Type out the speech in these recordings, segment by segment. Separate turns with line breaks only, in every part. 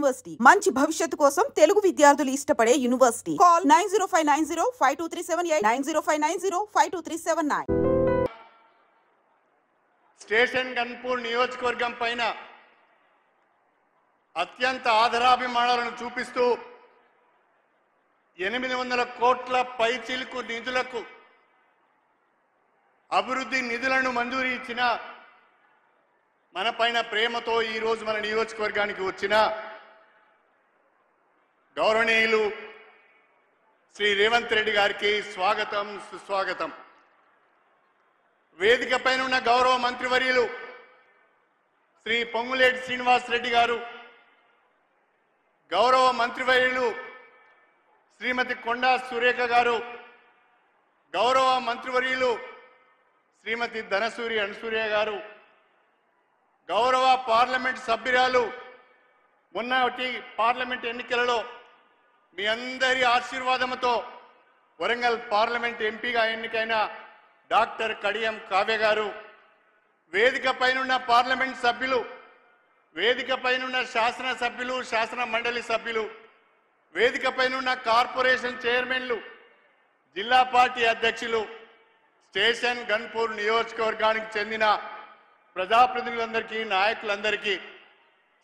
University మంచి భవిష్యత్తు కోసం తెలుగు విద్యార్థులు ఇష్టపడే యూనివర్సిటీ. కాల్ 9059052378 9059052379.
స్టేషన్ గన్పూర్ నియోజకవర్గం పైన అత్యంత ఆదరాభిమానాలను చూపిస్తూ 800 కోట్ల పైచిలుకు నిధులకు అభివృద్ధి నిధులను మంజూరు ఇచ్చిన మన పైన ప్రేమతో ఈ రోజు మన నియోజకవర్గానికి వచ్చిన గౌరవనీయులు శ్రీ రేవంత్ రెడ్డి గారికి స్వాగతం సుస్వాగతం. వేదిక పైన ఉన్న గౌరవ మంత్రివర్యులు శ్రీ పొంగులేటి శ్రీనివాస్ రెడ్డి గారు, గౌరవ మంత్రివర్యులు శ్రీమతి కొండా సురేఖ గారు, గౌరవ మంత్రివర్యులు శ్రీమతి ధనసూరి అనసూయ గారు, గౌరవ పార్లమెంట్ సభ్యురాలు, మొన్నటి పార్లమెంట్ ఎన్నికలలో మీ అందరి ఆశీర్వాదంతో వరంగల్ పార్లమెంట్ ఎంపీగా ఎన్నికైన డాక్టర్ కడియం కావ్య గారు, వేదిక పైనున్న పార్లమెంట్ సభ్యులు, వేదిక పైనున్న శాసన సభ్యులు, శాసన మండలి సభ్యులు, వేదిక పైనున్న కార్పొరేషన్ చైర్మన్లు, జిల్లా పార్టీ అధ్యక్షులు, స్టేషన్ గన్పూర్ నియోజకవర్గానికి చెందిన ప్రజాప్రతినిధులందరికీ, నాయకులందరికీ,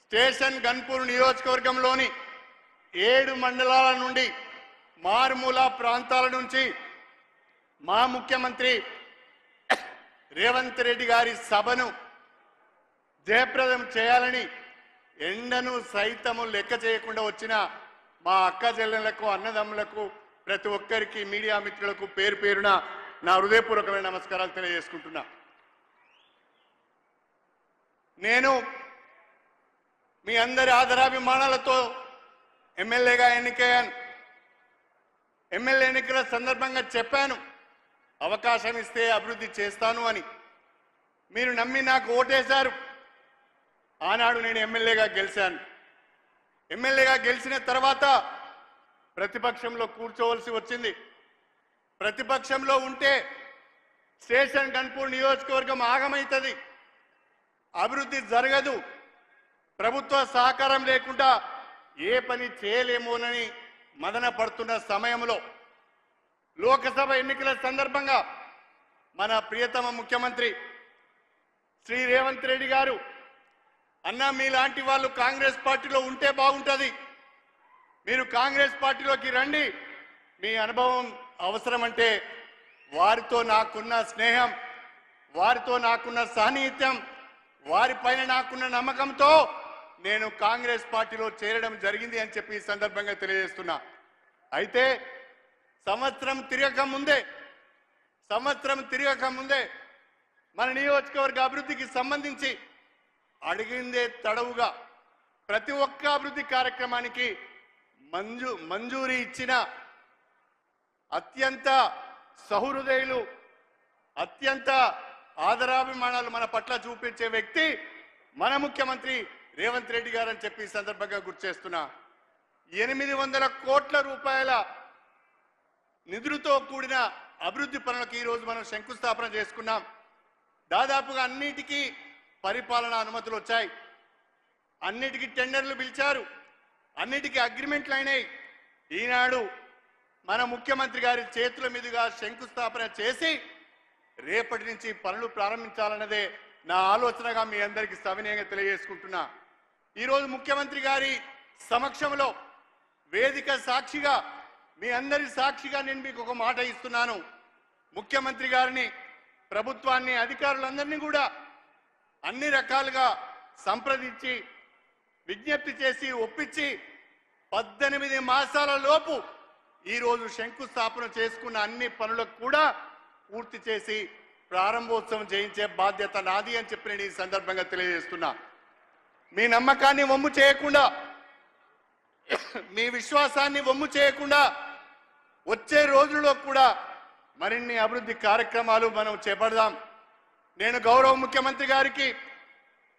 స్టేషన్ గన్పూర్ నియోజకవర్గంలోని 7 మండలాల నుండి, మారుమూల ప్రాంతాల నుంచి మా ముఖ్యమంత్రి రేవంత్ రెడ్డి గారి సభను జయప్రదం చేయాలని ఎండను సైతము లెక్క చేయకుండా వచ్చిన మా అక్క చెల్లెళ్లకు, అన్నదమ్ములకు, ప్రతి ఒక్కరికి, మీడియా మిత్రులకు పేరు పేరున నా హృదయపూర్వకమైన నమస్కారాలు తెలియజేసుకుంటున్నా. నేను మీ అందరి ఆదరాభిమానాలతో ఎమ్మెల్యేగా ఎన్నికయ్యాను. ఎమ్మెల్యే ఎన్నికల సందర్భంగా చెప్పాను, అవకాశం ఇస్తే అభివృద్ధి చేస్తాను అని. మీరు నమ్మి నాకు ఓటేశారు. ఆనాడు నేను ఎమ్మెల్యేగా గెలిచాను. ఎమ్మెల్యేగా గెలిచిన తర్వాత ప్రతిపక్షంలో కూర్చోవలసి వచ్చింది. ప్రతిపక్షంలో ఉంటే స్టేషన్ గన్పూర్ నియోజకవర్గం ఆగమవుతుంది, అభివృద్ధి జరగదు, ప్రభుత్వ సహకారం లేకుండా ఏ పని చేయలేమోనని మదన పడుతున్న సమయంలో లోకసభ ఎన్నికల సందర్భంగా మన ప్రియతమ ముఖ్యమంత్రి శ్రీ రేవంత్ రెడ్డి గారు, అన్న మీలాంటి వాళ్ళు కాంగ్రెస్ పార్టీలో ఉంటే బాగుంటుంది, మీరు కాంగ్రెస్ పార్టీలోకి రండి, మీ అనుభవం అవసరమంటే వారితో నాకున్న స్నేహం, వారితో నాకున్న సాన్నిహిత్యం, వారిపైన నాకున్న నమ్మకంతో నేను కాంగ్రెస్ పార్టీలో చేరడం జరిగింది అని చెప్పి ఈ సందర్భంగా తెలియజేస్తున్నా. అయితే సంవత్సరం తిరగక ముందే మన నియోజకవర్గ అభివృద్ధికి సంబంధించి అడిగిందే తడవుగా ప్రతి ఒక్క అభివృద్ధి కార్యక్రమానికి మంజూరీ ఇచ్చిన అత్యంత సహృదయులు, అత్యంత ఆదరాభిమానాలు మన పట్ల చూపించే వ్యక్తి మన ముఖ్యమంత్రి రేవంత్ రెడ్డి గారు అని చెప్పి ఈ సందర్భంగా గుర్తు చేస్తున్నా. 800 కోట్ల రూపాయల నిధులతో కూడిన అభివృద్ధి పనులకు ఈరోజు మనం శంకుస్థాపన చేసుకున్నాం. దాదాపుగా అన్నిటికీ పరిపాలన అనుమతులు వచ్చాయి, అన్నిటికీ టెండర్లు పిలిచారు, అన్నిటికీ అగ్రిమెంట్లు అయినాయి. ఈనాడు మన ముఖ్యమంత్రి గారి చేతుల మీదుగా శంకుస్థాపన చేసి రేపటి నుంచి పనులు ప్రారంభించాలన్నదే నా ఆలోచనగా మీ అందరికీ సవినయంగా తెలియజేసుకుంటున్నా. ఈరోజు ముఖ్యమంత్రి గారి సమక్షంలో వేదిక సాక్షిగా, మీ అందరి సాక్షిగా నేను మీకు ఒక మాట ఇస్తున్నాను. ముఖ్యమంత్రి గారిని, ప్రభుత్వాన్ని, అధికారులందరినీ కూడా అన్ని రకాలుగా సంప్రదించి విజ్ఞప్తి చేసి ఒప్పించి 18 మాసాల లోపు ఈరోజు శంకుస్థాపన చేసుకున్న అన్ని పనులకు కూడా పూర్తి చేసి ప్రారంభోత్సవం చేయించే బాధ్యత నాది అని చెప్పి నేను ఈ సందర్భంగా తెలియజేస్తున్నా. మీ నమ్మకాన్ని వమ్ము చేయకుండా, మీ విశ్వాసాన్ని వమ్ము చేయకుండా వచ్చే రోజుల్లో కూడా మరిన్ని అభివృద్ధి కార్యక్రమాలు మనం చేపడదాం. నేను గౌరవ ముఖ్యమంత్రి గారికి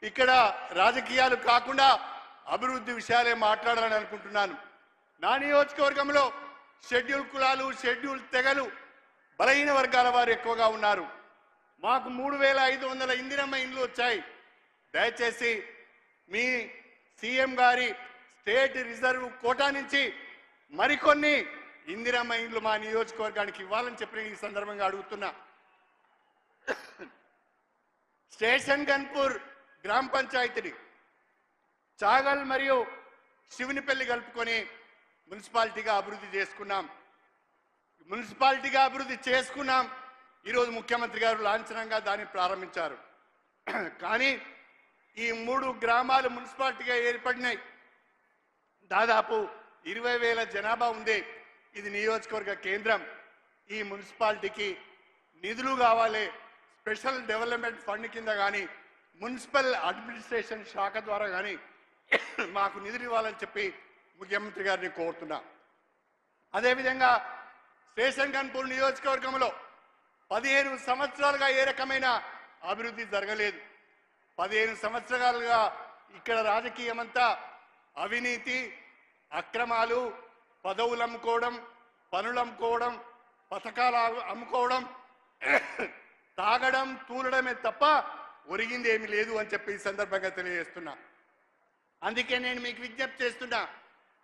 ఇక్కడ రాజకీయాలు కాకుండా అభివృద్ధి విషయాలే మాట్లాడాలని అనుకుంటున్నాను. నా నియోజకవర్గంలో షెడ్యూల్ కులాలు, షెడ్యూల్ తెగలు, బలహీన వర్గాల వారు ఎక్కువగా ఉన్నారు. మాకు 3500 ఇందిరమ్మ ఇండ్లు వచ్చాయి. దయచేసి మీ సీఎం గారి స్టేట్ రిజర్వ్ కోటా నుంచి మరికొన్ని ఇందిరమ్మ ఇండ్లు మా నియోజకవర్గానికి ఇవ్వాలని చెప్పి ఈ సందర్భంగా అడుగుతున్నా. స్టేషన్ గన్పూర్ గ్రామ పంచాయతీని చాగల్ మరియు శివునిపల్లి కలుపుకొని మున్సిపాలిటీగా అభివృద్ధి చేసుకున్నాం. ఈరోజు ముఖ్యమంత్రి గారు లాంఛనంగా దాన్ని ప్రారంభించారు. కానీ ఈ 3 గ్రామాలు మున్సిపాలిటీగా ఏర్పడినాయి. దాదాపు 20,000 జనాభా ఉంది. ఇది నియోజకవర్గ కేంద్రం. ఈ మున్సిపాలిటీకి నిధులు కావాలి. స్పెషల్ డెవలప్మెంట్ ఫండ్ కింద కానీ మున్సిపల్ అడ్మినిస్ట్రేషన్ శాఖ ద్వారా కానీ మాకు నిధులు ఇవ్వాలని చెప్పి ముఖ్యమంత్రి గారిని కోరుతున్నా. అదేవిధంగా స్టేషన్ గన్పూర్ నియోజకవర్గంలో 15 సంవత్సరాలుగా ఏ రకమైన అభివృద్ధి జరగలేదు. 15 సంవత్సరాలుగా ఇక్కడ రాజకీయమంతా అవినీతి, అక్రమాలు, పదవులు అమ్ముకోవడం, పనులు అమ్ముకోవడం, పథకాలు అమ్ముకోవడం, తాగడం, తూలడమే తప్ప ఒరిగింది ఏమీ లేదు అని చెప్పి ఈ సందర్భంగా తెలియజేస్తున్నా. అందుకే నేను మీకు విజ్ఞప్తి చేస్తున్నా.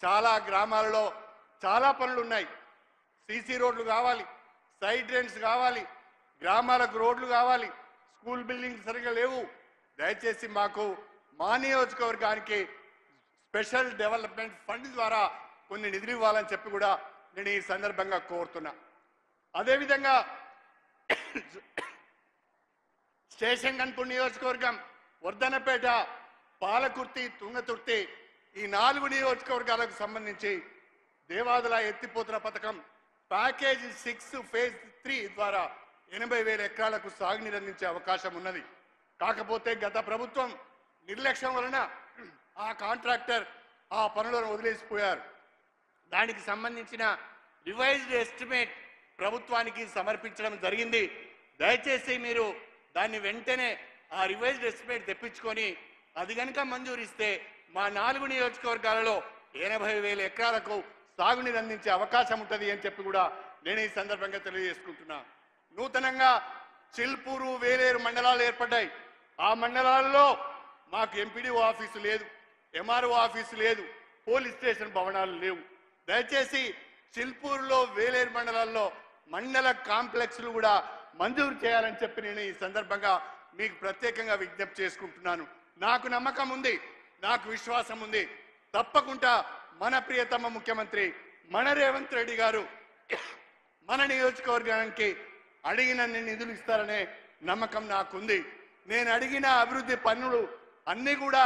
చాలా గ్రామాలలో చాలా పనులు ఉన్నాయి. సీసీ రోడ్లు కావాలి, సైడ్ డ్రైన్స్ కావాలి, గ్రామాలకు రోడ్లు కావాలి, స్కూల్ బిల్డింగ్స్ సరిగా లేవు. దయచేసి మాకు మా నియోజకవర్గానికి స్పెషల్ డెవలప్మెంట్ ఫండ్ ద్వారా కొన్ని నిధులు ఇవ్వాలని చెప్పి కూడా నేను ఈ సందర్భంగా కోరుతున్నా. అదేవిధంగా స్టేషన్ గన్పూర్ నియోజకవర్గం, వర్ధనపేట, పాలకుర్తి, తుంగతుర్తి ఈ 4 నియోజకవర్గాలకు సంబంధించి దేవాదుల ఎత్తిపోతల పథకం ప్యాకేజీ 6 ఫేజ్ 3 ద్వారా 80,000 ఎకరాలకు సాగునీరు అందించే అవకాశం ఉన్నది. కాకపోతే గత ప్రభుత్వం నిర్లక్ష్యం వలన ఆ కాంట్రాక్టర్ ఆ పనులను వదిలేసిపోయారు. దానికి సంబంధించిన రివైజ్డ్ ఎస్టిమేట్ ప్రభుత్వానికి సమర్పించడం జరిగింది. దయచేసి మీరు దాన్ని వెంటనే ఆ రివైజ్డ్ ఎస్టిమేట్ తెప్పించుకొని అది కనుక మంజూరిస్తే మా 4 నియోజకవర్గాలలో 80,000 ఎకరాలకు సాగునీరు అందించే అవకాశం ఉంటుంది అని చెప్పి కూడా నేను ఈ సందర్భంగా తెలియజేసుకుంటున్నా. నూతనంగా చిల్పూరు, వేలేరు మండలాలు ఏర్పడ్డాయి. ఆ మండలాల్లో మాకు ఎంపీడీఓ ఆఫీసు లేదు, ఎంఆర్ఓ ఆఫీసు లేదు, పోలీస్ స్టేషన్ భవనాలు లేవు. దయచేసి చిల్పూరులో, వేలేరు మండలాల్లో మండల కాంప్లెక్స్లు కూడా మంజూరు చేయాలని చెప్పి నేను ఈ సందర్భంగా మీకు ప్రత్యేకంగా విజ్ఞప్తి చేసుకుంటున్నాను. నాకు నమ్మకం ఉంది, నాకు విశ్వాసం ఉంది. తప్పకుండా మన ప్రియతమ ముఖ్యమంత్రి మన రేవంత్ రెడ్డి గారు మన నియోజకవర్గానికి అడిగినన్ని నిధులు ఇస్తారనే నమ్మకం నాకుంది. నేను అడిగిన అభివృద్ధి పనులు అన్నీ కూడా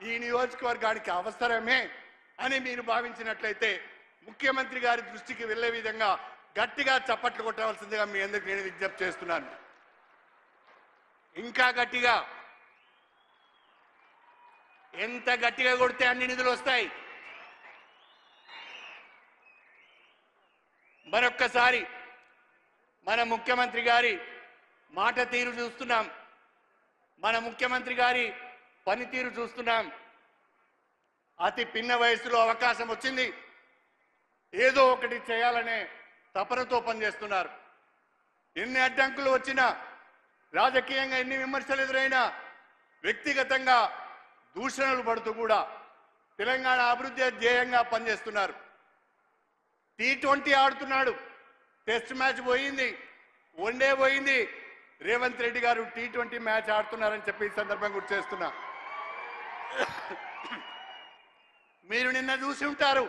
ఈ నియోజకవర్గానికి అవసరమే అని మీరు భావించినట్లయితే ముఖ్యమంత్రి గారి దృష్టికి వెళ్లే విధంగా గట్టిగా చప్పట్లు కొట్టవలసిందిగా మీ అందరికీ నేను విజ్ఞప్తి చేస్తున్నాను. ఇంకా గట్టిగా, ఎంత గట్టిగా కొడితే అన్ని నిధులు వస్తాయి. మరొక్కసారి మన ముఖ్యమంత్రి గారి మాట తీరు చూస్తున్నాం, మన ముఖ్యమంత్రి గారి పనితీరు చూస్తున్నాం. అతి పిన్న వయసులో అవకాశం వచ్చింది, ఏదో ఒకటి చేయాలనే తపనతో పనిచేస్తున్నారు. ఎన్ని అడ్డంకులు వచ్చినా, రాజకీయంగా ఎన్ని విమర్శలు ఎదురైనా, వ్యక్తిగతంగా దూషణలు పడుతూ కూడా తెలంగాణ అభివృద్ధి ధ్యేయంగా పనిచేస్తున్నారు. T20 ఆడుతున్నాడు, టెస్ట్ మ్యాచ్ పోయింది, వన్డే పోయింది. రేవంత్ రెడ్డి గారు T20 మ్యాచ్ ఆడుతున్నారని చెప్పి ఈ సందర్భంగా గుర్తు చేస్తున్నా. మీరు నిన్న చూసి ఉంటారు,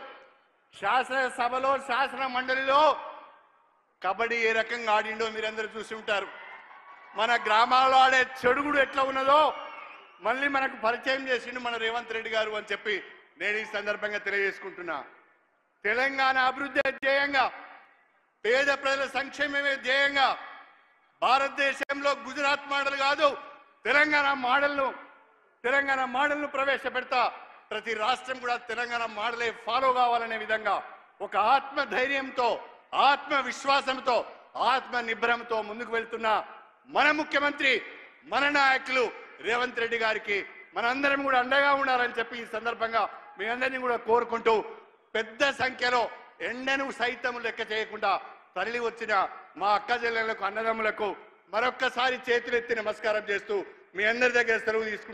శాసనసభలో, శాసన మండలిలో కబడ్డీ ఏ రకంగా ఆడిండో మీరందరూ చూసి ఉంటారు. మన గ్రామాల్లో ఆడే చెడుగుడు ఎట్లా ఉన్నదో మళ్ళీ మనకు పరిచయం చేసిండు మన రేవంత్ రెడ్డి గారు అని చెప్పి నేను ఈ సందర్భంగా తెలియజేసుకుంటున్నా. తెలంగాణ అభివృద్ధి ధ్యేయంగా, పేద ప్రజల సంక్షేమమే ధ్యేయంగా భారతదేశంలో గుజరాత్ మోడల్ కాదు, తెలంగాణ మోడల్ను ప్రవేశపెడతా. ప్రతి రాష్ట్రం కూడా తెలంగాణ మోడలే ఫాలో కావాలనే విధంగా ఒక ఆత్మధైర్యంతో, ఆత్మవిశ్వాసంతో, ఆత్మ నిబ్రంతో ముందుకు వెళ్తున్న మన ముఖ్యమంత్రి, మన నాయకులు రేవంత్ రెడ్డి గారికి మనందరం కూడా అండగా ఉండాలని చెప్పి ఈ సందర్భంగా మీ అందరినీ కూడా కోరుకుంటూ, పెద్ద సంఖ్యలో ఎండను సైతం లెక్క చేయకుండా తరలి వచ్చిన మా అక్క చెల్లెళ్లకు, అన్నదమ్ములకు మరొక్కసారి చేతులెత్తి నమస్కారం చేస్తూ మీ అందరి దగ్గర సెలవు తీసుకుంటున్నాను.